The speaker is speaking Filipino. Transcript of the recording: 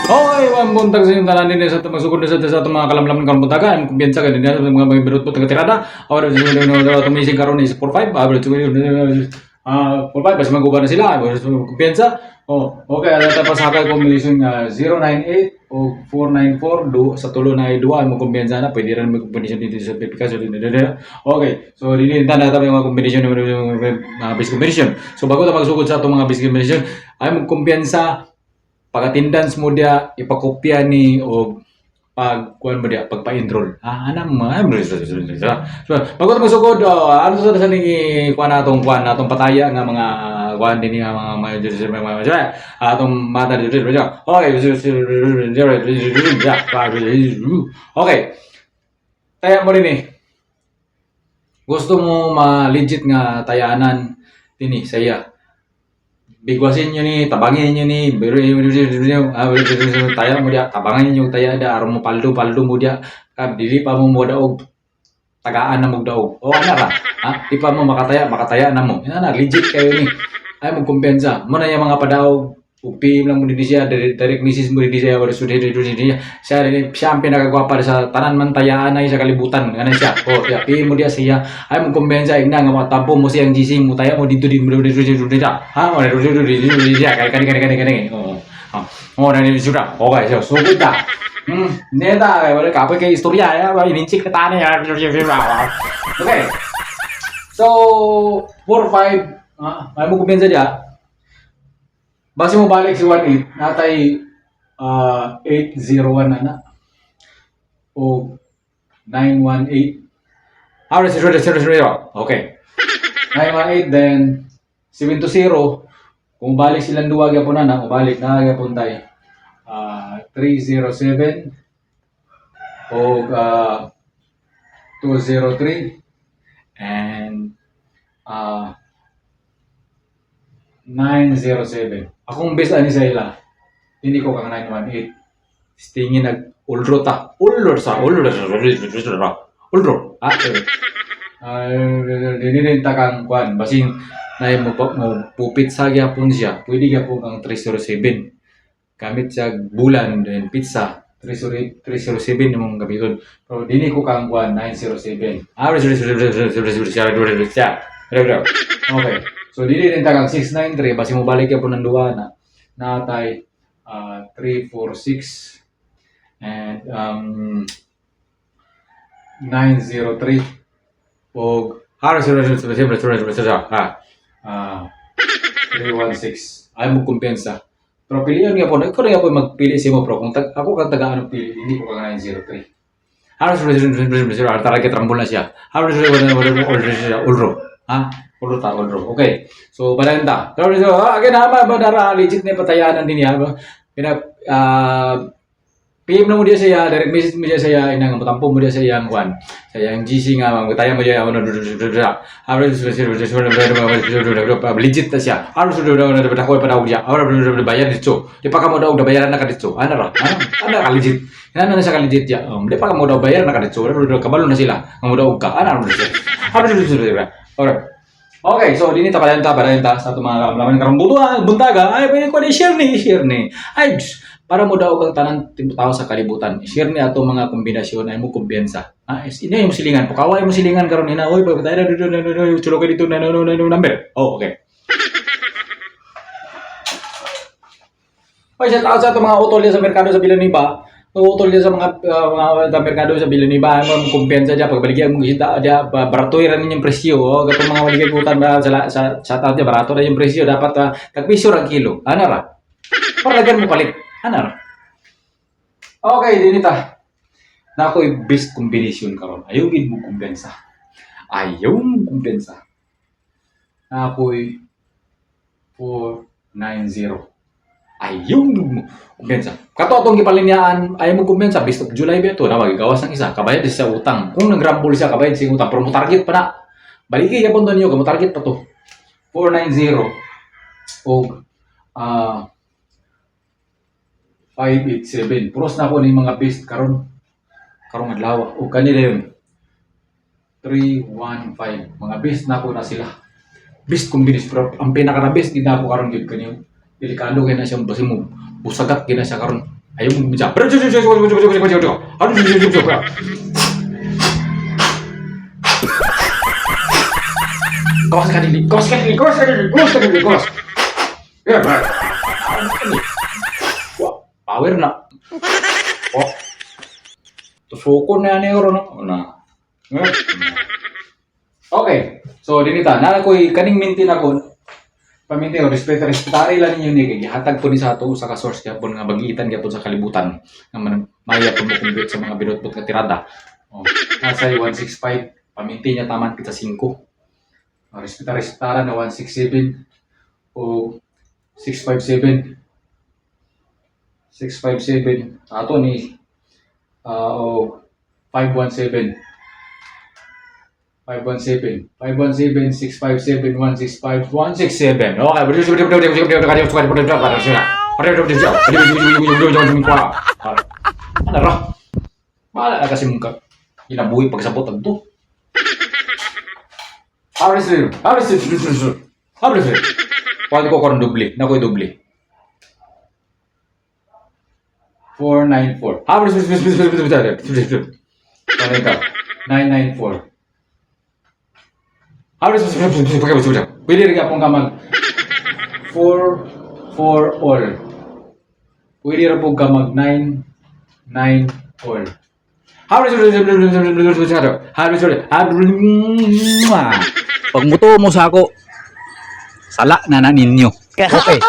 Hoy, buntag sa inyong tanan din sa magsugod sa itong mga kalamlaman karon buntaga, ang kumpiyansa ka din sa mga birot po taga tirada. Or tumising karon is 45, average 45 basta maguba na sila, kumpiyansa. Oh, okay, ala tapos sakay combination nga 098 o 494 sa tulo na duwa mo kumpiyansa na pwede rin may combination dito sa application dito. Okay, so dili ta na yung mga combination mga basic combination. So bago ta magsugod sa atong mga basic combination, ay mo kumpiyansa pag-attendance mo dia ipakopya ni o pag kuan mo dia pagpa-enroll. Anam mo so bago ta magsugod ano sa ni kuan natong pataya nga mga kuan din nga mga atong mata dito. Okay. Okay. Taya mo rin gusto mo ma-legit nga tayanan dinhi saya. Bigwasin nyo ni, tabangin nyo ni, taya mo dia, tabangin nyo taya da, aron mo paldo mo dia, dili pa mo daog, tagaan na mo daog. O ana ra, di pa mo makataya na mo. Ina na, legit kayo ni. Ay mo kumpensa. Mo na yung mga padaog, upi lang mo din siya, direct misis mo din siya, wala siya ang pinakagwapa sa tanan man tayaan na sa kalibutan. Ano siya? O, pi mo dia siya. Ay mo kumpensa, ina nga matampo mo siyang gising mo, taya mo dito siya. O, siya, kani. O, nani sudah. Okay, so, sugod ka. Neta, wala kapoy kay istorya, ininchik na tanay. Okay. So, 4-5, ay mo kumpensa dia. Base mo balik si 18, natay 801 na o 918. Okay. 918 then 720. Kung balik silang duwa gyapon na, balik na gyapon tay 307 o 203 and 907. Akong best ani sa ila. Hindi ko kang 918. Stingin ulro. Dili rin ta kang kwan basing na mo pupit sa gyapon siya. Pwede gyapon kang 307. Gamit sa bulan then pizza 307 yung gamiton. Pero dili ko kang kwan 907. Okay. So dili rin tagang 693 basi mo balik ya po ng duwa na natay 346 and 903 og 316 ay mo kumpensa. Pero pilihan nga po, ikaw na nga po magpili siya mo pro. Kung ako kang tagaan ng pili, hindi ko kang 903. Target rambol na siya. Ulro. Ulro. Okay. So, balanda. Pero again, madara, legit na patayanan din niya. PM na mo dia saya, direct message mo dia saya, inang matampo mo dia saya yang kwan. Saya yang GC nga, magtaya mo dia, legit na siya. Harus sudah ko pa daw dia. Harus bayar dito. Di pa ka mo daw bayaran na ka dito. Ano ra? Ano ka legit? Ano na siya ka legit ya? Di pa ka mo daw bayaran na ka dito. Kabalo na sila. Nga mo daw ka. Ano ra? Harus sudah. Alright. Okay, so dini ta balanta sa mga laman karong buntaga. Ay, pwede ko share ni. Ay, para mo daw kang tanan tao sa kalibutan. Share ni ato mga kombinasyon ay mo kumpiyansa. Ina yung silingan. Pakaway mo silingan karon ina. Oy, pag tayo chulo ka dito na number. Oh, okay. Oy, sa tao sa mga utol sa merkado sa Bilaniba. Utol sa mga merkado sa Bilaniba, mo kumpiyansa dia pagbaligyan mo kita dia baratoy ra ninyong presyo. Gatong mga waligay kutan sa tao dia barato ra yung presyo dapat tagpiso ra kilo. Ana ra? Para lagyan mo palit. Ano? Okay, dinita. Na ako'y best combination karon. Ayaw gid mo kumpensa. Na ako'y 490. Ayaw mo kumpensa. Kato atong gipalinyaan, ayaw mo kumpensa. Best of July ba ito? Na magigawas ng isa. Kabayad din sa utang. Kung nagrambol siya, kabayad siya utang. Pero mo target pa na. Baliki yapon doon nyo. Mo target pa to. 490. O 587. Puros na ako ni mga best karong adlaw. O kanila yun. 315. Mga best na ako na sila. Best combination. Pero ang pinaka na best, hindi na ako karon yun kanyo. Delikado kaya na siyang basi mo. Busagat kaya na siya karon. Ayaw mo bumidya. Pero, kawas ka dili. Yeah, bro. Wah, power na. Oh. Tusukon na ni oro no. Na. Okay. So dinita na ko'y kaning maintain ako. Pamintin respetari lang ninyo ni kay hatag po ni sa ato sa ka source gyapon nga magitan gyapon sa kalibutan nga maya po mo compute sa mga binutbot nga tirada. Oh, nasa 165 pamintin niya taman kita 5. Respetara na 167 o 657 ato ni o 517 657 165 167. Okay, ano ra? Wala na kasi mong inabuhi pagsabot ang to. Habis. Pwede ko karon doble. Na ko'y doble. 494. Habis. Ano ka? 994. Habis. Pwede rin ka pong kamag 4 all. Pwede rin pong kamag 9 all. Habis. Pag muto mo sa ako, sala na ninyo. Okay.